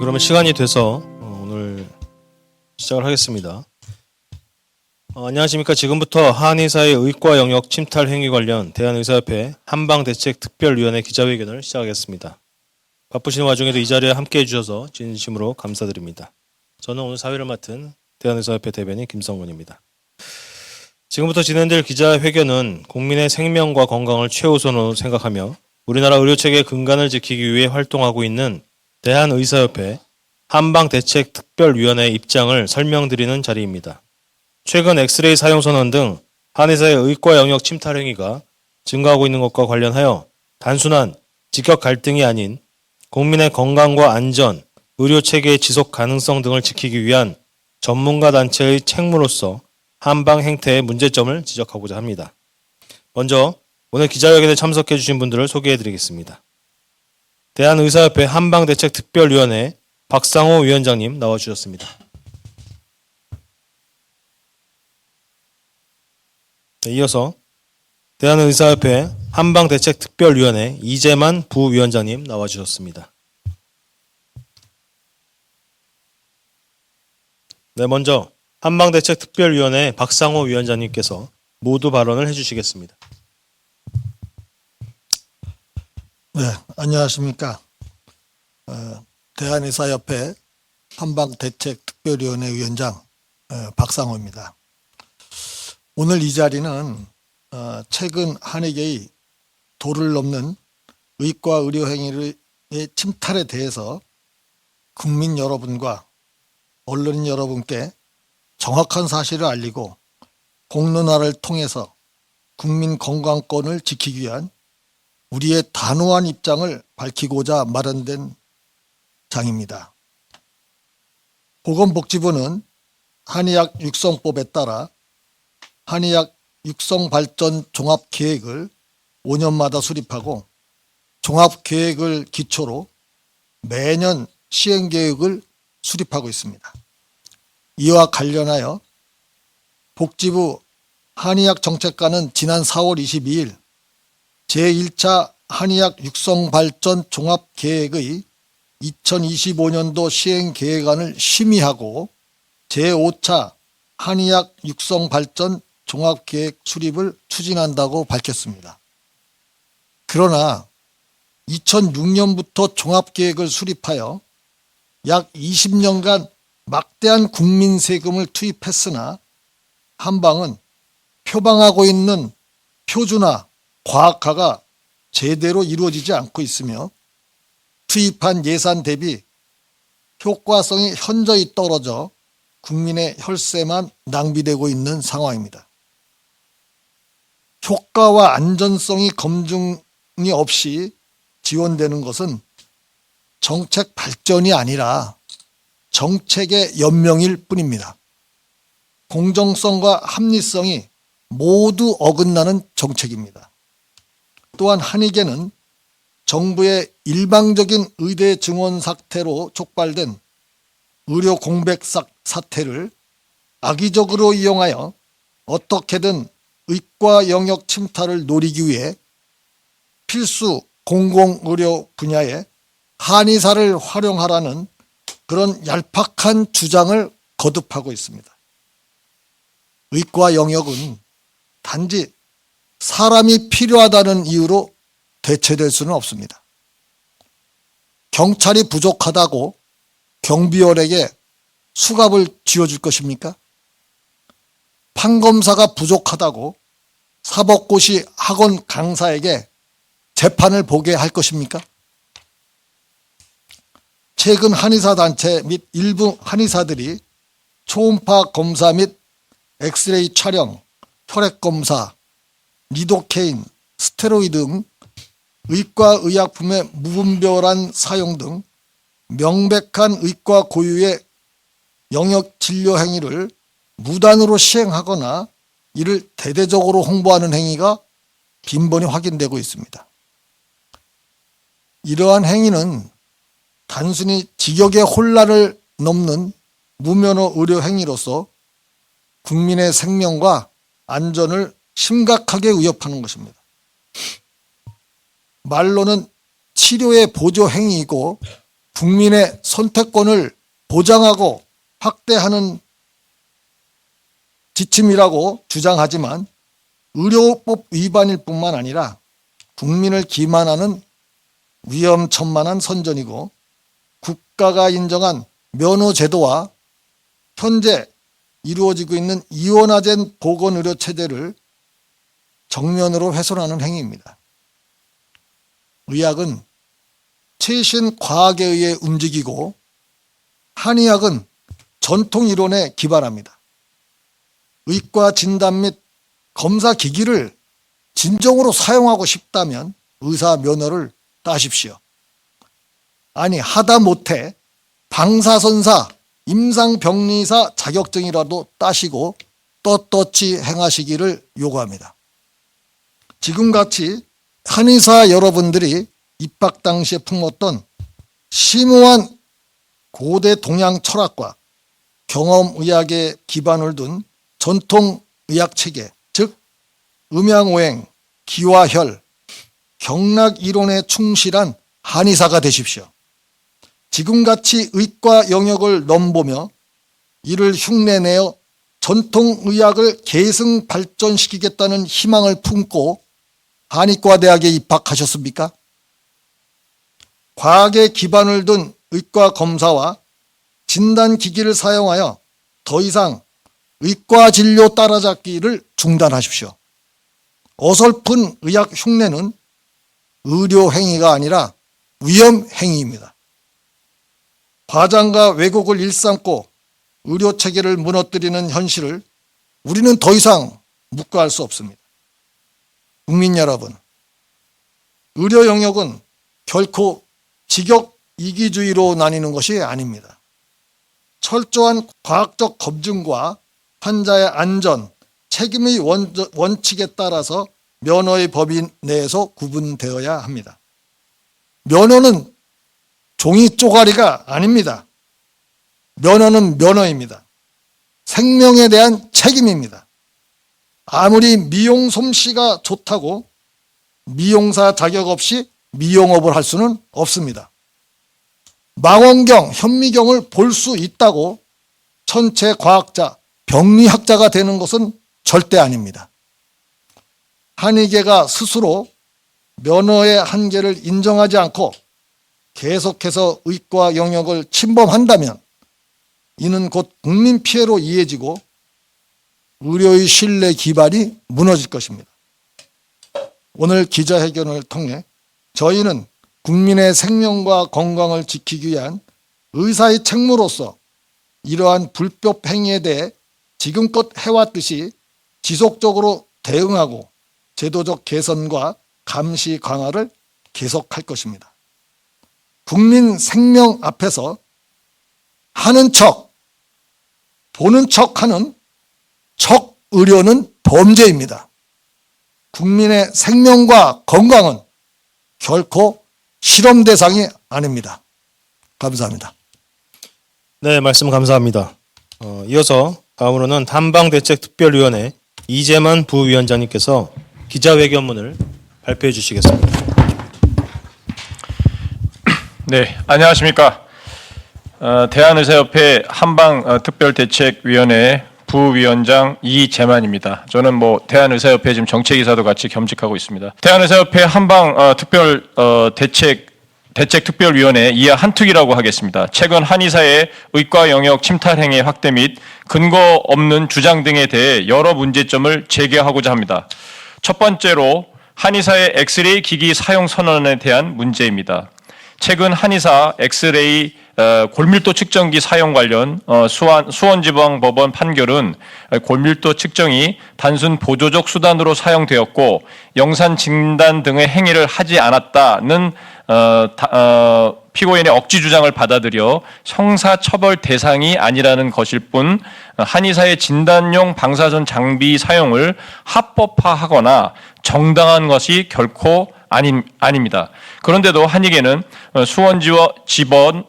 그러면 시간이 돼서 오늘 시작을 하겠습니다. 안녕하십니까. 지금부터 한의사의 의과 영역 침탈 행위 관련 대한의사협회 한방대책특별위원회 기자회견을 시작하겠습니다. 바쁘신 와중에도 이 자리에 함께해 주셔서 진심으로 감사드립니다. 저는 오늘 사회를 맡은 대한의사협회 대변인 김성근입니다. 지금부터 진행될 기자회견은 국민의 생명과 건강을 최우선으로 생각하며 우리나라 의료체계의 근간을 지키기 위해 활동하고 있는 대한의사협회 한방대책특별위원회의 입장을 설명드리는 자리입니다. 최근 엑스레이 사용 선언 등 한의사의 의과 영역 침탈 행위가 증가하고 있는 것과 관련하여 단순한 직격 갈등이 아닌 국민의 건강과 안전, 의료체계의 지속 가능성 등을 지키기 위한 전문가 단체의 책무로서 한방 행태의 문제점을 지적하고자 합니다. 먼저 오늘 기자회견에 참석해 주신 분들을 소개해 드리겠습니다. 대한의사협회 한방대책특별위원회 박상호 위원장님 나와주셨습니다. 이어서 대한의사협회 한방대책특별위원회 이재만 부위원장님 나와주셨습니다. 먼저 한방대책특별위원회 박상호 위원장님께서 모두 발언을 해주시겠습니다. 네, 안녕하십니까. 대한의사협회 한방대책특별위원회 위원장 박상호입니다. 오늘 이 자리는 최근 한의계의 도를 넘는 의과 의료 행위의 침탈에 대해서 국민 여러분과 언론인 여러분께 정확한 사실을 알리고 공론화를 통해서 국민 건강권을 지키기 위한 우리의 단호한 입장을 밝히고자 마련된 장입니다. 보건복지부는 한의학 육성법에 따라 한의학 육성발전 종합계획을 5년마다 수립하고 종합계획을 기초로 매년 시행계획을 수립하고 있습니다. 이와 관련하여 복지부 한의학정책과는 지난 4월 22일 제1차 한의학 육성발전 종합계획의 2025년도 시행계획안을 심의하고 제5차 한의학 육성발전 종합계획 수립을 추진한다고 밝혔습니다. 그러나 2006년부터 종합계획을 수립하여 약 20년간 막대한 국민 세금을 투입했으나 한방은 표방하고 있는 표준화, 과학화가 제대로 이루어지지 않고 있으며 투입한 예산 대비 효과성이 현저히 떨어져 국민의 혈세만 낭비되고 있는 상황입니다. 효과와 안전성이 검증이 없이 지원되는 것은 정책 발전이 아니라 정책의 연명일 뿐입니다. 공정성과 합리성이 모두 어긋나는 정책입니다. 또한 한의계는 정부의 일방적인 의대 증원 사태로 촉발된 의료 공백 사태를 악의적으로 이용하여 어떻게든 의과 영역 침탈을 노리기 위해 필수 공공의료 분야에 한의사를 활용하라는 그런 얄팍한 주장을 거듭하고 있습니다. 의과 영역은 단지 사람이 필요하다는 이유로 대체될 수는 없습니다. 경찰이 부족하다고 경비원에게 수갑을 쥐어줄 것입니까? 판검사가 부족하다고 사법고시 학원 강사에게 재판을 보게 할 것입니까? 최근 한의사 단체 및 일부 한의사들이 초음파 검사 및 엑스레이 촬영, 혈액 검사, 리도케인, 스테로이드 등 의과 의약품의 무분별한 사용 등 명백한 의과 고유의 영역 진료 행위를 무단으로 시행하거나 이를 대대적으로 홍보하는 행위가 빈번히 확인되고 있습니다. 이러한 행위는 단순히 직역의 혼란을 넘는 무면허 의료 행위로서 국민의 생명과 안전을 심각하게 위협하는 것입니다. 말로는 치료의 보조 행위이고 국민의 선택권을 보장하고 확대하는 지침이라고 주장하지만 의료법 위반일 뿐만 아니라 국민을 기만하는 위험천만한 선전이고 국가가 인정한 면허제도와 현재 이루어지고 있는 이원화된 보건의료체제를 정면으로 훼손하는 행위입니다. 의학은 최신 과학에 의해 움직이고 한의학은 전통 이론에 기반합니다. 의과 진단 및 검사 기기를 진정으로 사용하고 싶다면 의사 면허를 따십시오. 아니 하다못해 방사선사, 임상병리사 자격증이라도 따시고 떳떳이 행하시기를 요구합니다. 지금같이 한의사 여러분들이 입학 당시에 품었던 심오한 고대 동양 철학과 경험의학에 기반을 둔 전통의학체계, 즉 음양오행, 기와혈, 경락이론에 충실한 한의사가 되십시오. 지금같이 의과 영역을 넘보며 이를 흉내내어 전통의학을 계승 발전시키겠다는 희망을 품고 한의과대학에 입학하셨습니까? 과학에 기반을 둔 의과 검사와 진단기기를 사용하여 더 이상 의과 진료 따라잡기를 중단하십시오. 어설픈 의학 흉내는 의료행위가 아니라 위험행위입니다. 과장과 왜곡을 일삼고 의료체계를 무너뜨리는 현실을 우리는 더 이상 묵과할 수 없습니다. 국민 여러분, 의료 영역은 결코 직역 이기주의로 나뉘는 것이 아닙니다. 철저한 과학적 검증과 환자의 안전, 책임의 원칙에 따라서 면허의 법인 내에서 구분되어야 합니다. 면허는 종이 쪼가리가 아닙니다. 면허는 면허입니다. 생명에 대한 책임입니다. 아무리 미용 솜씨가 좋다고 미용사 자격 없이 미용업을 할 수는 없습니다. 망원경, 현미경을 볼 수 있다고 천체 과학자, 병리학자가 되는 것은 절대 아닙니다. 한의계가 스스로 면허의 한계를 인정하지 않고 계속해서 의과 영역을 침범한다면 이는 곧 국민 피해로 이어지고 의료의 신뢰 기반이 무너질 것입니다. 오늘 기자회견을 통해 저희는 국민의 생명과 건강을 지키기 위한 의사의 책무로서 이러한 불법 행위에 대해 지금껏 해왔듯이 지속적으로 대응하고 제도적 개선과 감시 강화를 계속할 것입니다. 국민 생명 앞에서 하는 척, 보는 척하는 척 의료는 범죄입니다. 국민의 생명과 건강은 결코 실험 대상이 아닙니다. 감사합니다. 네, 말씀 감사합니다. 이어서 다음으로는 한방대책특별위원회 이재만 부위원장님께서 기자회견문을 발표해 주시겠습니다. 네, 안녕하십니까. 대한의사협회 한방특별대책위원회 부위원장 이재만입니다. 저는 대한의사협회 지금 정책이사도 같이 겸직하고 있습니다. 대한의사협회 한방대책특별위원회 이하 한특위라고 하겠습니다. 최근 한의사의 의과 영역 침탈 행위 확대 및 근거 없는 주장 등에 대해 여러 문제점을 제기하고자 합니다. 첫 번째로 한의사의 엑스레이 기기 사용 선언에 대한 문제입니다. 최근 한의사 엑스레이 골밀도 측정기 사용 관련 수원지방법원 판결은 골밀도 측정이 단순 보조적 수단으로 사용되었고 영산 진단 등의 행위를 하지 않았다는 피고인의 억지 주장을 받아들여 형사처벌 대상이 아니라는 것일 뿐 한의사의 진단용 방사선 장비 사용을 합법화하거나 정당한 것이 결코 아닙니다. 그런데도 한의계는 수원지법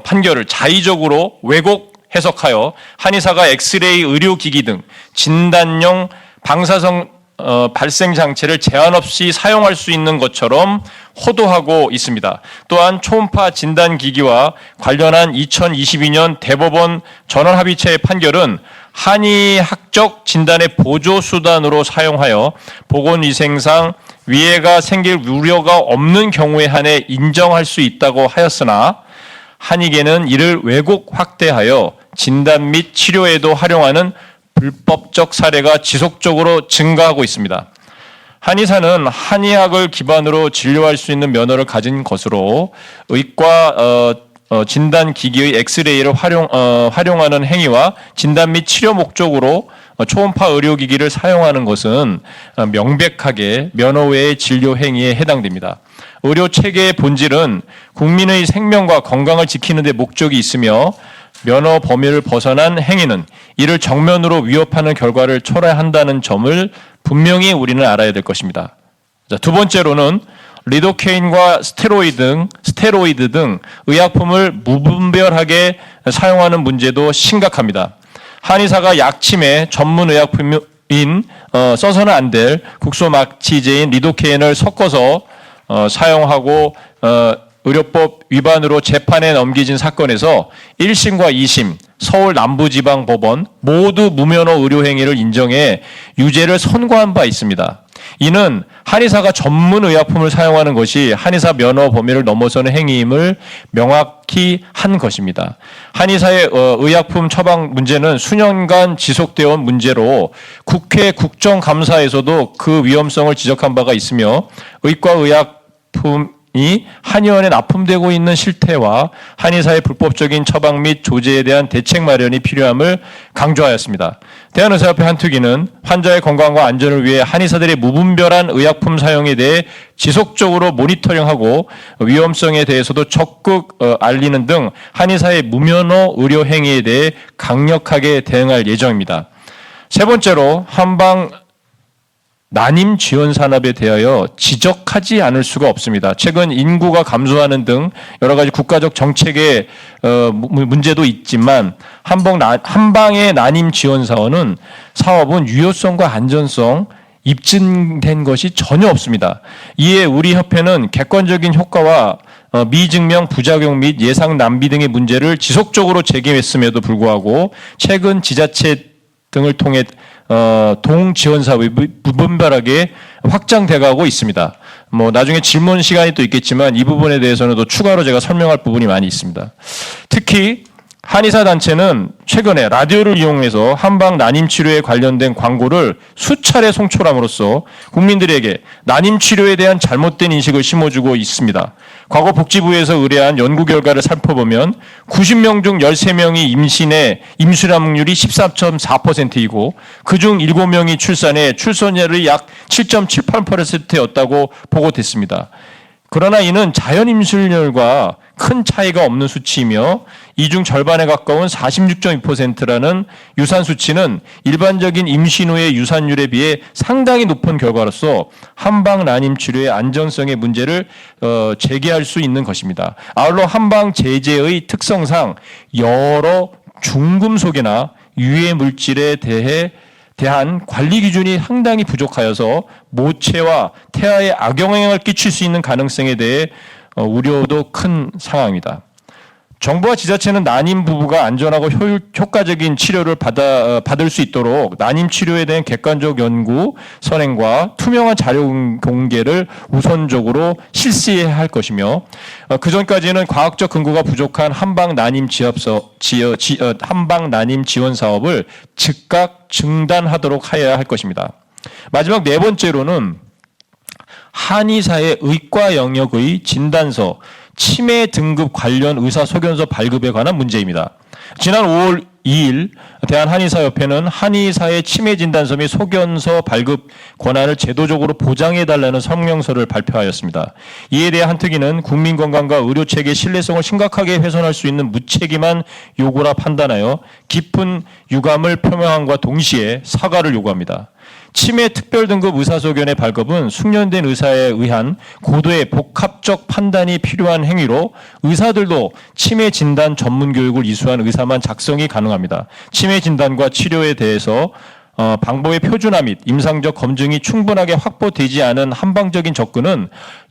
판결을 자의적으로 왜곡 해석하여 한의사가 엑스레이 의료기기 등 진단용 방사선 발생 장치를 제한 없이 사용할 수 있는 것처럼 호도하고 있습니다. 또한 초음파 진단 기기와 관련한 2022년 대법원 전원합의체의 판결은 한의학적 진단의 보조 수단으로 사용하여 보건위생상 위해가 생길 우려가 없는 경우에 한해 인정할 수 있다고 하였으나 한의계는 이를 왜곡 확대하여 진단 및 치료에도 활용하는 불법적 사례가 지속적으로 증가하고 있습니다. 한의사는 한의학을 기반으로 진료할 수 있는 면허를 가진 것으로 의과 진단 기기의 엑스레이를 활용하는 행위와 진단 및 치료 목적으로 초음파 의료기기를 사용하는 것은 명백하게 면허 외의 진료 행위에 해당됩니다. 의료 체계의 본질은 국민의 생명과 건강을 지키는 데 목적이 있으며 면허 범위를 벗어난 행위는 이를 정면으로 위협하는 결과를 초래한다는 점을 분명히 우리는 알아야 될 것입니다. 자, 두 번째로는 리도케인과 스테로이드 등 의약품을 무분별하게 사용하는 문제도 심각합니다. 한의사가 약침의 전문 의약품인 써서는 안 될 국소막치제인 리도케인을 섞어서 사용하고 의료법 위반으로 재판에 넘겨진 사건에서 1심과 2심 서울 남부지방법원 모두 무면허 의료행위를 인정해 유죄를 선고한 바 있습니다. 이는 한의사가 전문 의약품을 사용하는 것이 한의사 면허 범위를 넘어서는 행위임을 명확히 한 것입니다. 한의사의 의약품 처방 문제는 수년간 지속되어 온 문제로 국회 국정감사에서도 그 위험성을 지적한 바가 있으며 의과 의약품 이 한의원에 납품되고 있는 실태와 한의사의 불법적인 처방 및 조제에 대한 대책 마련이 필요함을 강조하였습니다. 대한의사협회 한투기는 환자의 건강과 안전을 위해 한의사들의 무분별한 의약품 사용에 대해 지속적으로 모니터링하고 위험성에 대해서도 적극 알리는 등 한의사의 무면허 의료 행위에 대해 강력하게 대응할 예정입니다. 세 번째로 한방 난임 지원 산업에 대하여 지적하지 않을 수가 없습니다. 최근 인구가 감소하는 등 여러 가지 국가적 정책의 문제도 있지만 한방의 난임 지원 사업은 유효성과 안전성 입증된 것이 전혀 없습니다. 이에 우리 협회는 객관적인 효과와 미증명 부작용 및 예상 낭비 등의 문제를 지속적으로 제기했음에도 불구하고 최근 지자체 등을 통해 동지원 사업이 무분별하게 확장돼가고 있습니다. 나중에 질문 시간이 또 있겠지만 이 부분에 대해서는 또 추가로 제가 설명할 부분이 많이 있습니다. 특히 한의사 단체는 최근에 라디오를 이용해서 한방 난임 치료에 관련된 광고를 수차례 송출함으로써 국민들에게 난임 치료에 대한 잘못된 인식을 심어주고 있습니다. 과거 복지부에서 의뢰한 연구 결과를 살펴보면 90명 중 13명이 임신해 임수람률이 14.4%이고 그중 7명이 출산해 출산율이 약 7.78%였다고 보고됐습니다. 그러나 이는 자연 임신율과 큰 차이가 없는 수치이며 이 중 절반에 가까운 46.2%라는 유산 수치는 일반적인 임신 후의 유산율에 비해 상당히 높은 결과로서 한방 난임 치료의 안전성의 문제를 제기할 수 있는 것입니다. 아울러 한방 제제의 특성상 여러 중금속이나 유해 물질에 대한 관리 기준이 상당히 부족하여서 모체와 태아에 악영향을 끼칠 수 있는 가능성에 대해 우려도 큰 상황입니다. 정부와 지자체는 난임 부부가 안전하고 효과적인 치료를 받을 수 있도록 난임 치료에 대한 객관적 연구 선행과 투명한 자료 공개를 우선적으로 실시해야 할 것이며 그 전까지는 과학적 근거가 부족한 한방 난임 지원 사업을 즉각 중단하도록 해야 할 것입니다. 마지막 네 번째로는 한의사의 의과 영역의 진단서, 치매 등급 관련 의사소견서 발급에 관한 문제입니다. 지난 5월 2일 대한한의사협회는 한의사의 치매 진단서 및 소견서 발급 권한을 제도적으로 보장해달라는 성명서를 발표하였습니다. 이에 대해 한특위는 국민건강과 의료체계의 신뢰성을 심각하게 훼손할 수 있는 무책임한 요구라 판단하여 깊은 유감을 표명함과 동시에 사과를 요구합니다. 치매 특별등급 의사소견의 발급은 숙련된 의사에 의한 고도의 복합적 판단이 필요한 행위로 의사들도 치매 진단 전문 교육을 이수한 의사만 작성이 가능합니다. 치매 진단과 치료에 대해서 방법의 표준화 및 임상적 검증이 충분하게 확보되지 않은 한방적인 접근은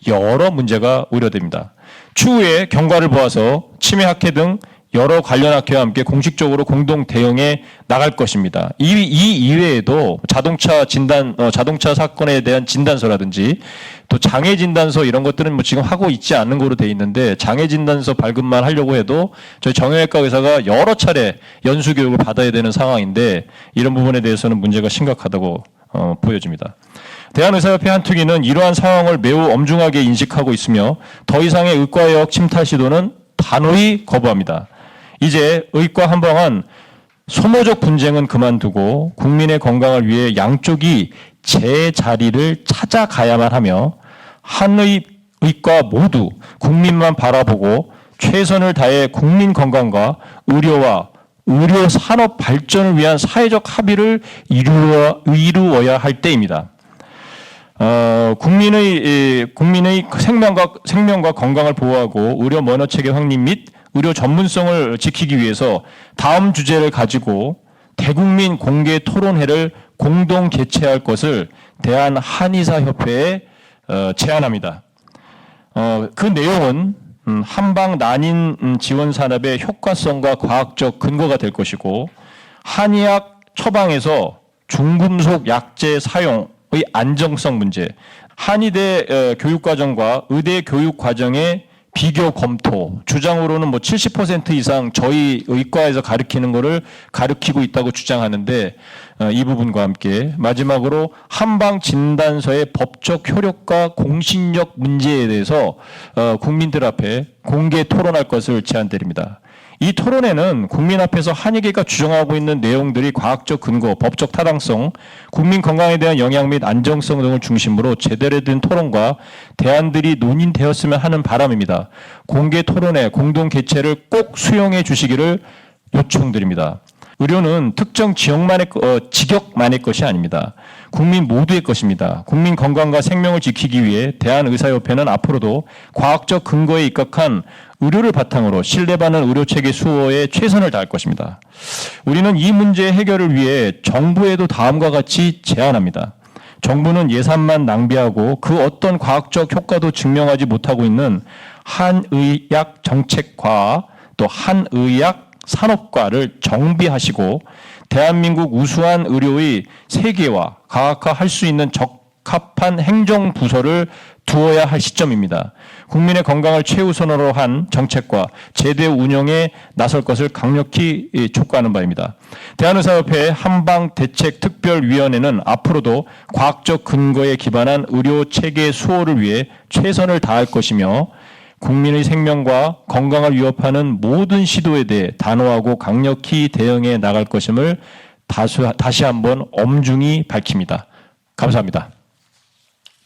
여러 문제가 우려됩니다. 추후에 경과를 보아서 치매 학회 등 여러 관련 학회와 함께 공식적으로 공동 대응해 나갈 것입니다. 이 이외에도 자동차 사건에 대한 진단서라든지 또 장애 진단서 이런 것들은 뭐 지금 하고 있지 않는 거로 돼 있는데 장애 진단서 발급만 하려고 해도 저희 정형외과 의사가 여러 차례 연수 교육을 받아야 되는 상황인데 이런 부분에 대해서는 문제가 심각하다고 보여집니다. 대한의사협회 한특위는 이러한 상황을 매우 엄중하게 인식하고 있으며 더 이상의 의과역 침탈 시도는 단호히 거부합니다. 이제 의과 한방은 소모적 분쟁은 그만두고 국민의 건강을 위해 양쪽이 제 자리를 찾아가야만 하며 한의과 모두 국민만 바라보고 최선을 다해 국민 건강과 의료와 의료 산업 발전을 위한 사회적 합의를 이루어야 할 때입니다. 국민의 생명과 건강을 보호하고 의료 면허 체계 확립 및 의료 전문성을 지키기 위해서 다음 주제를 가지고 대국민 공개 토론회를 공동 개최할 것을 대한한의사협회에 제안합니다. 그 내용은 한방 난임 지원 산업의 효과성과 과학적 근거가 될 것이고 한의학 처방에서 중금속 약제 사용의 안정성 문제, 한의대 교육과정과 의대 교육과정의 비교 검토, 주장으로는 뭐 70% 이상 저희 의과에서 가르치는 거를 가르치고 있다고 주장하는데 이 부분과 함께 마지막으로 한방 진단서의 법적 효력과 공신력 문제에 대해서 국민들 앞에 공개 토론할 것을 제안드립니다. 이 토론회는 국민 앞에서 한의계가 주장하고 있는 내용들이 과학적 근거, 법적 타당성, 국민 건강에 대한 영향 및 안정성 등을 중심으로 제대로 된 토론과 대안들이 논의되었으면 하는 바람입니다. 공개 토론회 공동 개최를 꼭 수용해 주시기를 요청드립니다. 의료는 특정 직역만의 것이 아닙니다. 국민 모두의 것입니다. 국민 건강과 생명을 지키기 위해 대한의사협회는 앞으로도 과학적 근거에 입각한 의료를 바탕으로 신뢰받는 의료체계 수호에 최선을 다할 것입니다. 우리는 이 문제 해결을 위해 정부에도 다음과 같이 제안합니다. 정부는 예산만 낭비하고 그 어떤 과학적 효과도 증명하지 못하고 있는 한의학 정책과 또 한의학 산업과를 정비하시고 대한민국 우수한 의료의 세계화, 가학화할 수 있는 적합한 행정부서를 두어야 할 시점입니다. 국민의 건강을 최우선으로 한 정책과 제도 운영에 나설 것을 강력히 촉구하는 바입니다. 대한의사협회 한방대책특별위원회는 앞으로도 과학적 근거에 기반한 의료체계 수호를 위해 최선을 다할 것이며 국민의 생명과 건강을 위협하는 모든 시도에 대해 단호하고 강력히 대응해 나갈 것임을 다시 한번 엄중히 밝힙니다. 감사합니다.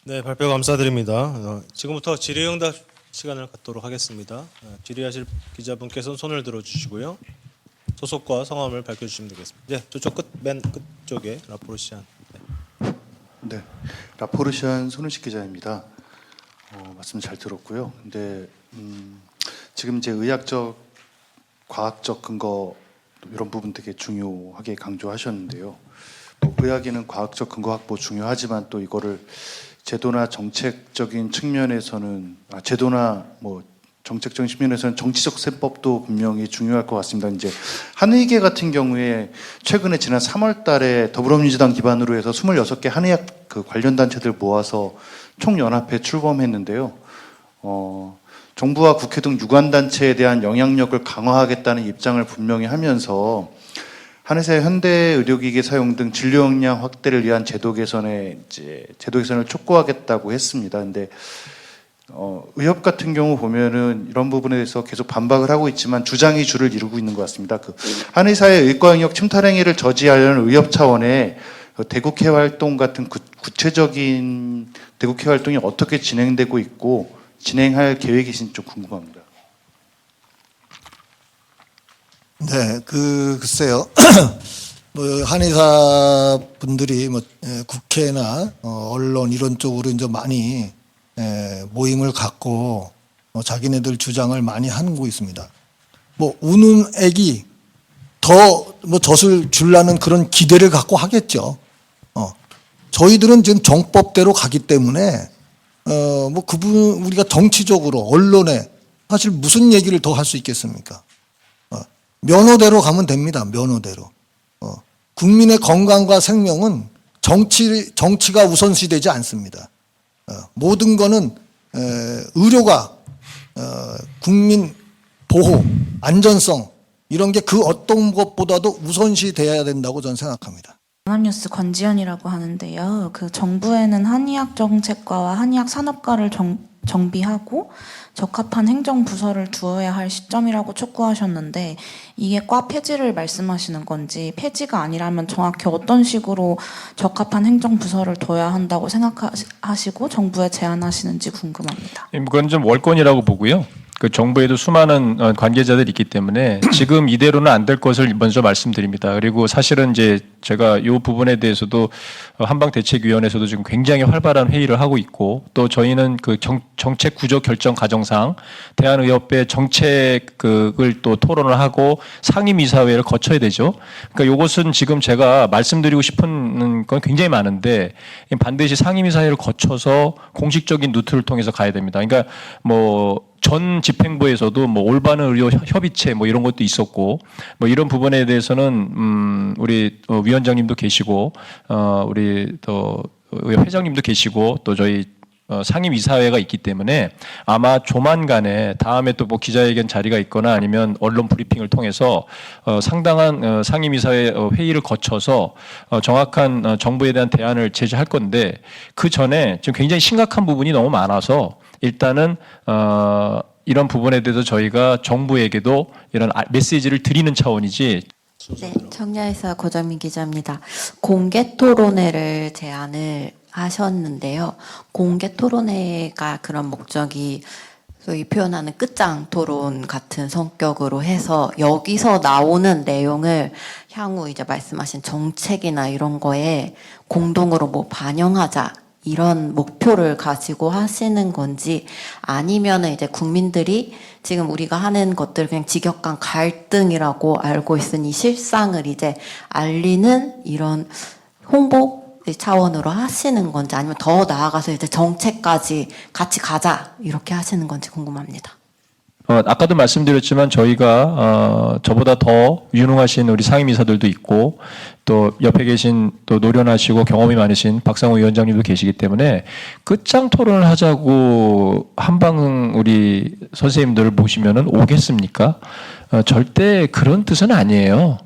네, 발표 감사드립니다. 지금부터 질의응답 시간을 갖도록 하겠습니다. 질의하실 기자분께서는 손을 들어주시고요. 소속과 성함을 밝혀주시면 되겠습니다. 네, 저쪽 맨 끝쪽에 라포르시안. 네, 라포르시안 손은식 기자입니다. 말씀 잘 들었고요. 근데 지금 이제 의학적, 과학적 근거 이런 부분 되게 중요하게 강조하셨는데요. 의학에는 과학적 근거 확보 중요하지만 또 이거를 제도나 정책적인 측면에서는 제도나 뭐 정책적인 측면에서는 정치적 셈법도 분명히 중요할 것 같습니다. 이제 한의계 같은 경우에 최근에 지난 3월달에 더불어민주당 기반으로 해서 26개 한의학 그 관련 단체들 모아서 총연합회 출범했는데요. 정부와 국회 등 유관 단체에 대한 영향력을 강화하겠다는 입장을 분명히 하면서 한의사의 현대 의료기기 사용 등 진료 역량 확대를 위한 제도 개선을 촉구하겠다고 했습니다. 근데 의협 같은 경우 보면은 이런 부분에 대해서 계속 반박을 하고 있지만 주장이 주를 이루고 있는 것 같습니다. 그 한의사의 의과 영역 침탈 행위를 저지하려는 의협 차원의 대국회 활동 같은 구체적인 대국회 활동이 어떻게 진행되고 있고 진행할 계획이신지 좀 궁금합니다. 네, 글쎄요. 뭐 한의사 분들이 뭐 국회나 언론 이런 쪽으로 이제 많이 모임을 갖고 자기네들 주장을 많이 하는 거 있습니다. 뭐 우는 애기 더 뭐 젖을 줄라는 그런 기대를 갖고 하겠죠. 저희들은 지금 정법대로 가기 때문에 뭐 그분 우리가 정치적으로 언론에 사실 무슨 얘기를 더 할 수 있겠습니까? 면허대로 가면 됩니다. 면허대로. 국민의 건강과 생명은 정치가 우선시되지 않습니다. 모든 거는 의료가 국민 보호, 안전성 이런 게 그 어떤 것보다도 우선시돼야 된다고 저는 생각합니다. 연합뉴스 권지연이라고 하는데요. 그 정부에는 한의학 정책과와 한의학 산업과를 정비하고 적합한 행정부서를 두어야 할 시점이라고 촉구하셨는데 이게 과 폐지를 말씀하시는 건지 폐지가 아니라면 정확히 어떤 식으로 적합한 행정부서를 둬야 한다고 생각하시고 정부에 제안하시는지 궁금합니다. 그건 좀 월권이라고 보고요. 그 정부에도 수많은 관계자들이 있기 때문에 지금 이대로는 안 될 것을 먼저 말씀드립니다. 그리고 사실은 이제 제가 이 부분에 대해서도 한방대책위원회에서도 지금 굉장히 활발한 회의를 하고 있고 또 저희는 그 정책 구조 결정 과정상 대한의협회 정책을 또 토론을 하고 상임이사회를 거쳐야 되죠. 그러니까 이것은 지금 제가 말씀드리고 싶은 건 굉장히 많은데 반드시 상임이사회를 거쳐서 공식적인 루트를 통해서 가야 됩니다. 그러니까 뭐 전 집행부에서도 뭐 올바른 의료 협의체 뭐 이런 것도 있었고 뭐 이런 부분에 대해서는 우리 위원장님도 계시고 우리 또 회장님도 계시고 또 저희 상임이사회가 있기 때문에 아마 조만간에 다음에 또 뭐 기자회견 자리가 있거나 아니면 언론 브리핑을 통해서 상당한 상임이사회 회의를 거쳐서 정확한 정부에 대한 대안을 제시할 건데 그 전에 지금 굉장히 심각한 부분이 너무 많아서 일단은 이런 부분에 대해서 저희가 정부에게도 이런 메시지를 드리는 차원이지. 네, 청야에서 고정민 기자입니다. 공개 토론회를 제안을 하셨는데요. 공개 토론회가 그런 목적이 소위 표현하는 끝장 토론 같은 성격으로 해서 여기서 나오는 내용을 향후 이제 말씀하신 정책이나 이런 거에 공동으로 뭐 반영하자 이런 목표를 가지고 하시는 건지 아니면은 이제 국민들이 지금 우리가 하는 것들 그냥 직역간 갈등이라고 알고 있으니 실상을 이제 알리는 이런 홍보 차원으로 하시는 건지 아니면 더 나아가서 이제 정책까지 같이 가자 이렇게 하시는 건지 궁금합니다. 아까도 말씀드렸지만 저희가 저보다 더 유능하신 우리 상임이사들도 있고 또 옆에 계신 또 노련하시고 경험이 많으신 박상호 위원장님도 계시기 때문에 끝장 토론을 하자고 한방 우리 선생님들을 모시면은 오겠습니까? 절대 그런 뜻은 아니에요.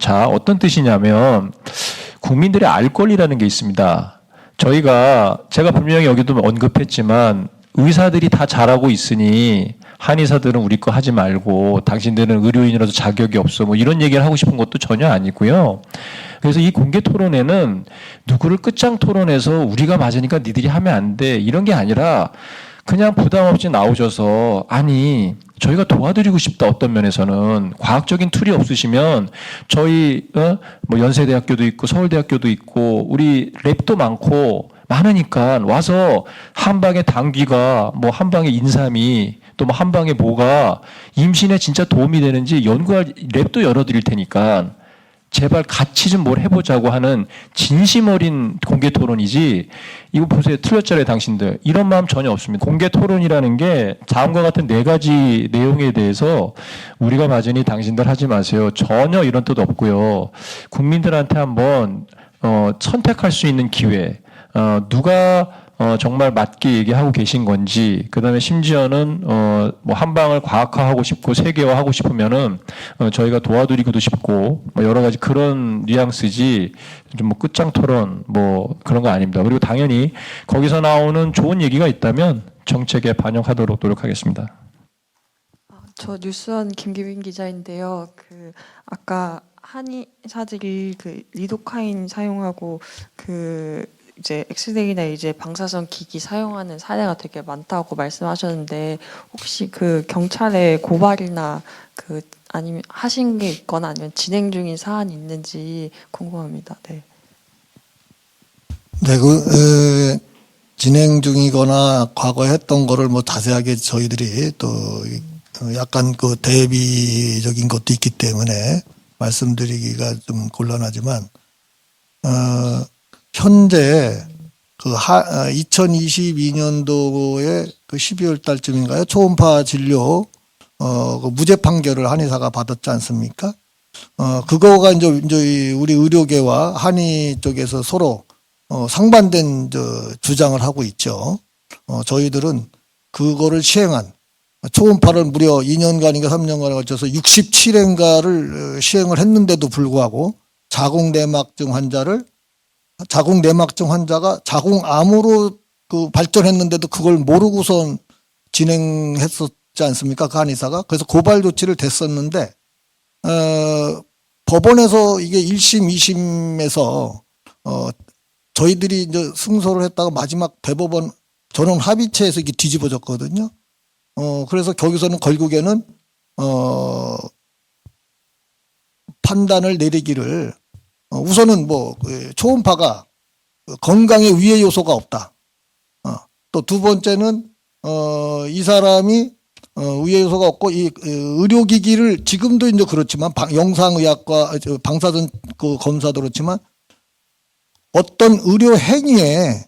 자, 어떤 뜻이냐면 국민들의 알 권리라는 게 있습니다. 제가 분명히 여기도 언급했지만 의사들이 다 잘하고 있으니 한의사들은 우리 거 하지 말고 당신들은 의료인이라서 자격이 없어 뭐 이런 얘기를 하고 싶은 것도 전혀 아니고요. 그래서 이 공개 토론회는 누구를 끝장 토론해서 우리가 맞으니까 니들이 하면 안 돼 이런 게 아니라 그냥 부담 없이 나오셔서 아니 저희가 도와드리고 싶다 어떤 면에서는 과학적인 툴이 없으시면 저희 뭐 연세대학교도 있고 서울대학교도 있고 우리 랩도 많으니까 와서 한방의 당귀가 뭐 한방의 인삼이 또 뭐 한방의 뭐가 임신에 진짜 도움이 되는지 연구할 랩도 열어드릴 테니까 제발 같이 좀 뭘 해보자고 하는 진심 어린 공개 토론이지 이거 보세요 틀렸잖아요 당신들 이런 마음 전혀 없습니다. 공개 토론이라는 게 다음과 같은 4가지 내용에 대해서 우리가 맞으니 당신들 하지 마세요 전혀 이런 뜻 없고요. 국민들한테 한번 선택할 수 있는 기회 누가 정말 맞게 얘기하고 계신 건지, 그 다음에 심지어는, 뭐, 한방을 과학화하고 싶고 세계화하고 싶으면은, 저희가 도와드리기도 싶고, 뭐, 여러 가지 그런 뉘앙스지, 좀 뭐, 끝장 토론, 뭐, 그런 거 아닙니다. 그리고 당연히 거기서 나오는 좋은 얘기가 있다면 정책에 반영하도록 노력하겠습니다. 저 뉴스원 김기빈 기자인데요. 아까 한의사들이 리도카인 사용하고 이제 엑스레이나 이제 방사선 기기 사용하는 사례가 되게 많다고 말씀하셨는데 혹시 경찰에 고발이나 아니면 하신 게 있거나 아니면 진행 중인 사안이 있는지 궁금합니다. 네. 네, 진행 중이거나 과거에 했던 거를 뭐 자세하게 저희들이 또 약간 대비적인 것도 있기 때문에 말씀드리기가 좀 곤란하지만 현재 그 2022년도에 그 12월 달쯤인가요? 초음파 진료 그 무죄 판결을 한의사가 받았지 않습니까? 그거가 이제 우리 의료계와 한의 쪽에서 서로 상반된 주장을 하고 있죠. 저희들은 그거를 시행한 초음파를 무려 2년간인가 3년간에 걸쳐서 67회인가를 시행을 했는데도 불구하고 자궁내막증 환자가 자궁암으로 그 발전했는데도 그걸 모르고선 진행했었지 않습니까? 그 한의사가. 그래서 고발 조치를 댔었는데 법원에서 이게 1심, 2심에서 저희들이 이제 승소를 했다가 마지막 대법원 전원 합의체에서 이게 뒤집어졌거든요. 그래서 거기서는 결국에는 판단을 내리기를 우선은 초음파가 건강에 위해 요소가 없다. 또 두 번째는 이 사람이 위해 요소가 없고 이 의료기기를 지금도 이제 그렇지만 영상의학과 방사선 그 검사도 그렇지만 어떤 의료 행위에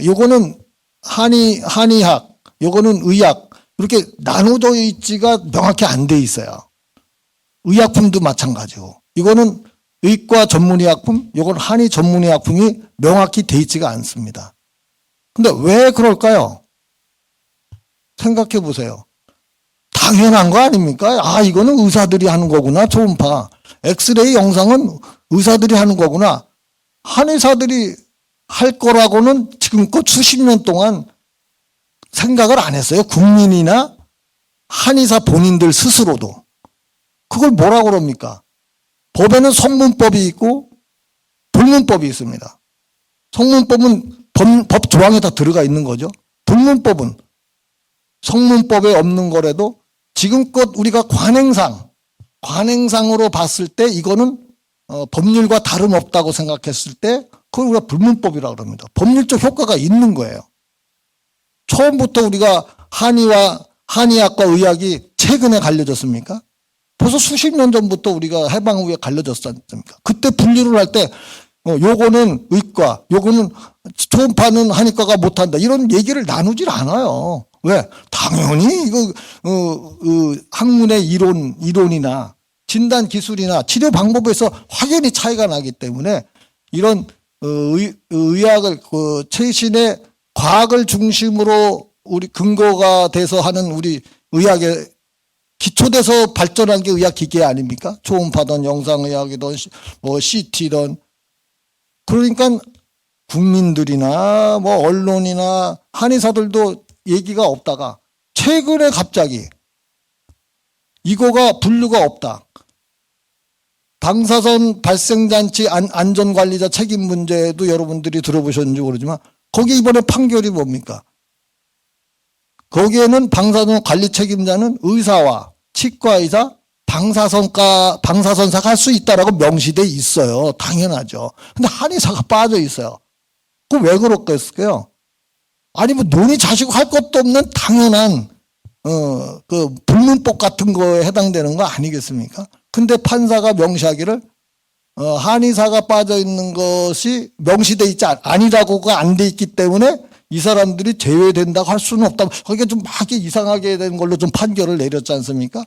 요거는 한의학, 요거는 의학 이렇게 나눠져 있지가 명확히 안 돼 있어요. 의약품도 마찬가지고 이거는 의과 전문의약품, 요건 한의 전문의약품이 명확히 돼 있지가 않습니다. 근데 왜 그럴까요? 생각해 보세요. 당연한 거 아닙니까? 아, 이거는 의사들이 하는 거구나, 초음파. 엑스레이 영상은 의사들이 하는 거구나. 한의사들이 할 거라고는 지금껏 수십 년 동안 생각을 안 했어요. 국민이나 한의사 본인들 스스로도. 그걸 뭐라고 그럽니까? 법에는 성문법이 있고 불문법이 있습니다. 성문법은 법 조항에 다 들어가 있는 거죠. 불문법은 성문법에 없는 거라도 지금껏 우리가 관행상으로 봤을 때 이거는 법률과 다름없다고 생각했을 때 그걸 우리가 불문법이라고 합니다. 법률적 효과가 있는 거예요. 처음부터 우리가 한의학과 의학이 최근에 갈려졌습니까? 벌써 수십 년 전부터 우리가 해방 후에 갈려졌지 않습니까? 그때 분류를 할 때 요거는 의과, 요거는 초음파는 한의과가 못한다. 이런 얘기를 나누질 않아요. 왜? 당연히 이거 학문의 이론이나 진단 기술이나 치료 방법에서 확연히 차이가 나기 때문에 이런 의학을 최신의 과학을 중심으로 우리 근거가 돼서 하는 우리 의학의 기초돼서 발전한 게 의학 기계 아닙니까? 초음파든 영상의학이든 CT든 그러니까 국민들이나 언론이나 한의사들도 얘기가 없다가 최근에 갑자기 이거가 분류가 없다. 방사선 발생장치 안전관리자 책임 문제도 여러분들이 들어보셨는지 모르지만 거기 이번에 판결이 뭡니까? 거기에는 방사선 관리 책임자는 의사와 치과의사, 방사선사가 할 수 있다라고 명시돼 있어요. 당연하죠. 근데 한의사가 빠져 있어요. 그럼 왜 그럴까요? 아니 논의 자시고 할 것도 없는 당연한 그 불문법 같은 거에 해당되는 거 아니겠습니까? 근데 판사가 명시하기를 한의사가 빠져 있는 것이 명시돼 있지 아니라고가 안 돼 있기 때문에 이 사람들이 제외된다고 할 수는 없다. 그러니까 좀 막 이상하게 된 걸로 좀 판결을 내렸지 않습니까?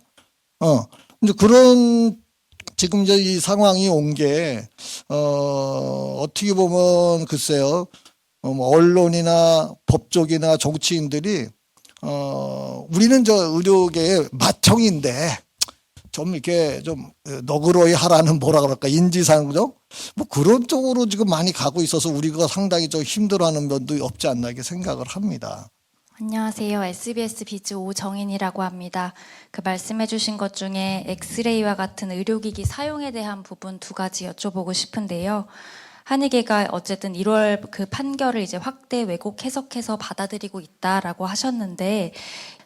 이제 그런 지금 이제 이 상황이 온 게 어떻게 보면 글쎄요. 언론이나 법조계나 정치인들이 우리는 저 의료계의 맏형인데 좀 이렇게 좀 너그러이 하라는 뭐라 그럴까 인지상정 그런 쪽으로 지금 많이 가고 있어서 우리가 상당히 좀 힘들어하는 면도 없지 않나 이렇게 생각을 합니다. 안녕하세요. SBS 비즈 오정인이라고 합니다. 그 말씀해주신 것 중에 엑스레이와 같은 의료기기 사용에 대한 부분 두 가지 여쭤보고 싶은데요. 한의계가 어쨌든 1월 그 판결을 이제 확대 왜곡 해석해서 받아들이고 있다라고 하셨는데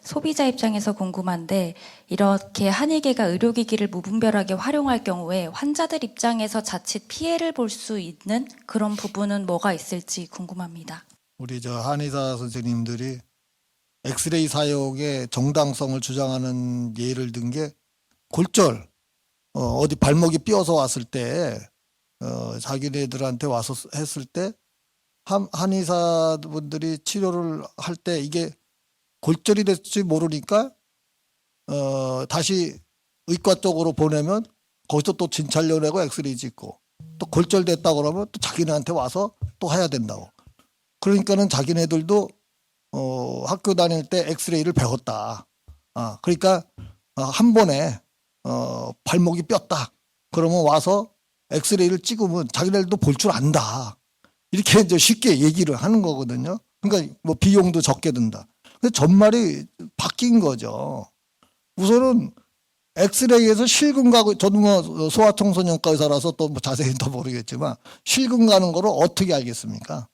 소비자 입장에서 궁금한데 이렇게 한의계가 의료기기를 무분별하게 활용할 경우에 환자들 입장에서 자칫 피해를 볼 수 있는 그런 부분은 뭐가 있을지 궁금합니다. 우리 저 한의사 선생님들이 엑스레이 사용의 정당성을 주장하는 예를 든 게 골절 어디 발목이 삐어서 왔을 때 자기네들한테 와서 했을 때 한의사분들이 치료를 할 때 이게 골절이 될지 모르니까 다시 의과 쪽으로 보내면 거기서 또 진찰료 내고 엑스레이 찍고 또 골절됐다 그러면 또 자기네한테 와서 또 해야 된다고. 그러니까는 자기네들도 학교 다닐 때 엑스레이를 배웠다. 그러니까 한 번에 발목이 뼈다. 그러면 와서 엑스레이를 찍으면 자기네들도 볼 줄 안다. 이렇게 이제 쉽게 얘기를 하는 거거든요. 그러니까 뭐 비용도 적게 든다. 근데 전말이 바뀐 거죠. 우선은 엑스레이에서 실금 가고, 저도 뭐 소아청소년과 의사라서 또 뭐 자세히 더 모르겠지만 실금 가는 거를 어떻게 알겠습니까?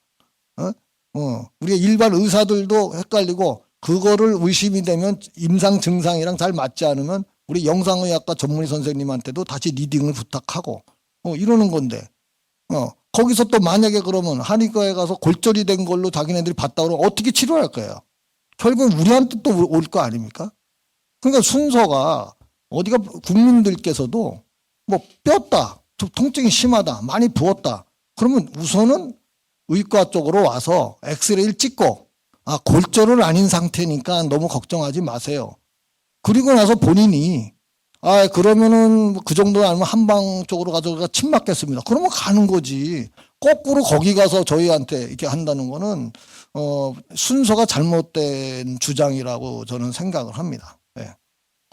우리가 일반 의사들도 헷갈리고 그거를 의심이 되면 임상 증상이랑 잘 맞지 않으면 우리 영상의학과 전문의 선생님한테도 다시 리딩을 부탁하고 이러는 건데 거기서 또 만약에 그러면 한의과에 가서 골절이 된 걸로 자기네들이 봤다 그러면 어떻게 치료할 거예요? 결국 우리한테 또 올 거 아닙니까? 그러니까 순서가 어디가 국민들께서도 뭐 뼈다, 통증이 심하다, 많이 부었다. 그러면 우선은 의과 쪽으로 와서 엑스레이를 찍고 골절은 아닌 상태니까 너무 걱정하지 마세요. 그리고 나서 본인이 그러면은 그 정도 아니면 한방 쪽으로 가서 침 맞겠습니다. 그러면 가는 거지. 거꾸로 거기 가서 저희한테 이렇게 한다는 거는 순서가 잘못된 주장이라고 저는 생각을 합니다. 예.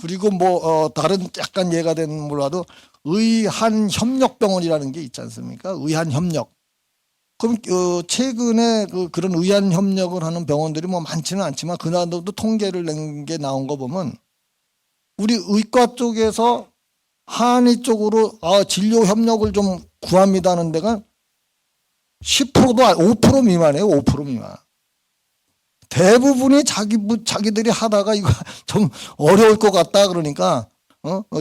그리고 뭐 다른 약간 예가 되는 몰라도 의한협력병원이라는 게 있지 않습니까? 의한협력. 그럼 최근에 그런 의한협력을 하는 병원들이 뭐 많지는 않지만 그나마도 통계를 낸 게 나온 거 보면 우리 의과 쪽에서 한의 쪽으로 진료 협력을 좀 구합니다 하는 데가 10%도 5% 미만이에요. 5% 미만. 대부분이 자기들이 하다가 이거 좀 어려울 것 같다 그러니까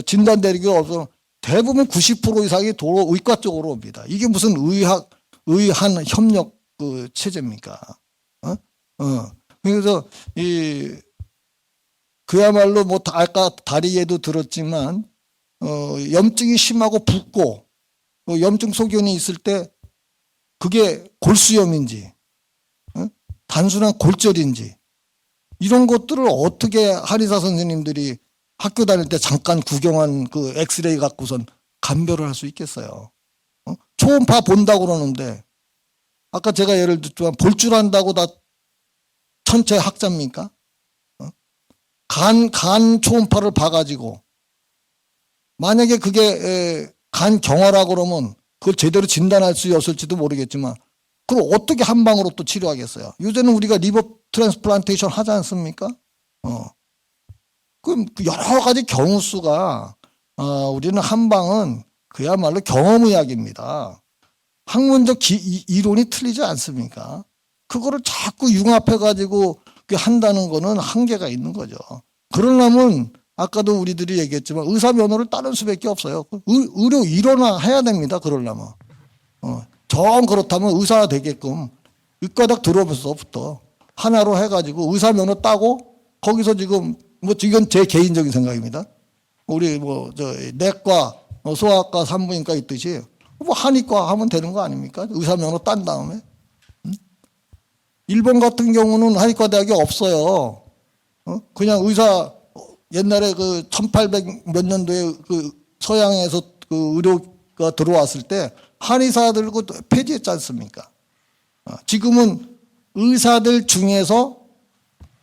진단 내리기가 없어. 대부분 90% 이상이 도로 의과 쪽으로 옵니다. 이게 무슨 의한 협력 체제입니까? 그래서 그야말로 뭐 아까 다리에도 들었지만 염증이 심하고 붓고 염증 소견이 있을 때 그게 골수염인지 단순한 골절인지 이런 것들을 어떻게 한의사 선생님들이 학교 다닐 때 잠깐 구경한 그 엑스레이 갖고선 감별을 할 수 있겠어요. 초음파 본다고 그러는데 아까 제가 예를 들지만 볼 줄 안다고 다 천체 학자입니까? 간 초음파를 봐가지고 만약에 그게 간 경화라고 그러면 그걸 제대로 진단할 수 없을지도 모르겠지만 그걸 어떻게 한 방으로 또 치료하겠어요? 요새는 우리가 리버 트랜스플란테이션 하지 않습니까? 그럼 여러 가지 경우 수가 우리는 한 방은 그야말로 경험의학입니다. 학문적 이론이 틀리지 않습니까? 그거를 자꾸 융합해가지고 한다는 거는 한계가 있는 거죠. 그러려면 아까도 우리들이 얘기했지만 의사 면허를 따는 수밖에 없어요. 의료 일원화 해야 됩니다. 그러려면. 정 그렇다면 의사가 되게끔 의과대학 들어오면서부터 하나로 해가지고 의사 면허 따고 거기서 지금 뭐 이건 제 개인적인 생각입니다. 우리 뭐 내과, 소아과, 산부인과 있듯이 뭐 한의과 하면 되는 거 아닙니까? 의사 면허 딴 다음에. 일본 같은 경우는 한의과 대학이 없어요. 그냥 의사 옛날에 그 1800 몇 년도에 그 서양에서 그 의료가 들어왔을 때 한의사들 그 폐지했지 않습니까? 지금은 의사들 중에서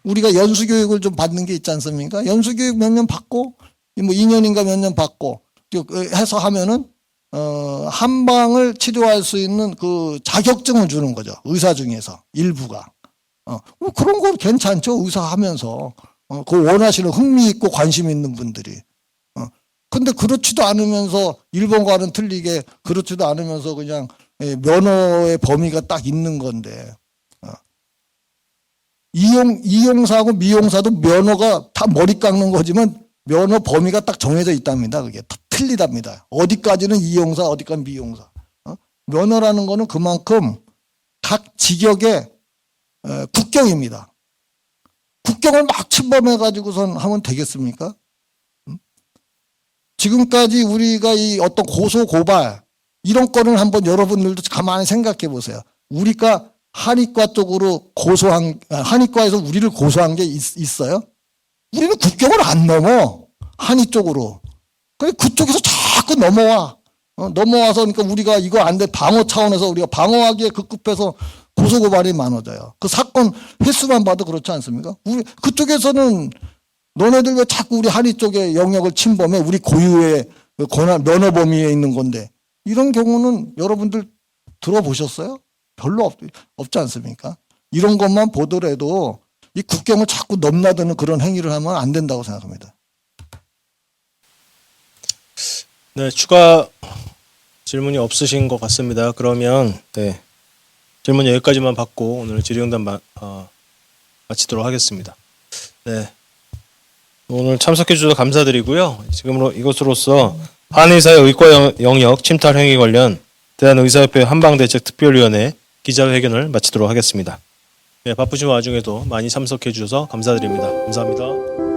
우리가 연수교육을 좀 받는 게 있지 않습니까? 연수교육 몇 년 받고 뭐 2년인가 몇 년 받고 해서 하면은 한방을 치료할 수 있는 그 자격증을 주는 거죠. 의사 중에서 일부가. 뭐 그런 거 괜찮죠. 의사 하면서. 그거 원하시는 흥미 있고 관심 있는 분들이. 근데 그렇지도 않으면서 일본과는 틀리게 그렇지도 않으면서 그냥 면허의 범위가 딱 있는 건데. 이용사하고 미용사도 면허가 다 머리 깎는 거지만 면허 범위가 딱 정해져 있답니다. 그게 다 틀리답니다. 어디까지는 이용사, 어디까지는 미용사. 면허라는 거는 그만큼 각 직역의 국경입니다. 국경을 막 침범해가지고선 하면 되겠습니까? 지금까지 우리가 이 어떤 고소 고발 이런 거는 한번 여러분들도 가만히 생각해 보세요. 우리가 한의과 쪽으로 한의과에서 우리를 고소한 게 있어요? 우리는 국경을 안 넘어. 한의 쪽으로. 그쪽에서 자꾸 넘어와. 넘어와서 그러니까 우리가 이거 안 돼. 방어 차원에서 우리가 방어하기에 급급해서 고소고발이 많아져요. 그 사건 횟수만 봐도 그렇지 않습니까? 우리 그쪽에서는 너네들 왜 자꾸 우리 한의 쪽의 영역을 침범해? 우리 고유의 권한 면허 범위에 있는 건데. 이런 경우는 여러분들 들어보셨어요? 별로 없지 않습니까? 이런 것만 보더라도 이 국경을 자꾸 넘나드는 그런 행위를 하면 안 된다고 생각합니다. 네, 추가 질문이 없으신 것 같습니다. 그러면 네, 질문 여기까지만 받고 오늘 질의응답 마치도록 하겠습니다. 네, 오늘 참석해 주셔서 감사드리고요. 지금으로 이것으로써 한의사의 의과 영역 침탈 행위 관련 대한의사협회 한방대책특별위원회 기자회견을 마치도록 하겠습니다. 네, 바쁘신 와중에도 많이 참석해 주셔서 감사드립니다. 감사합니다.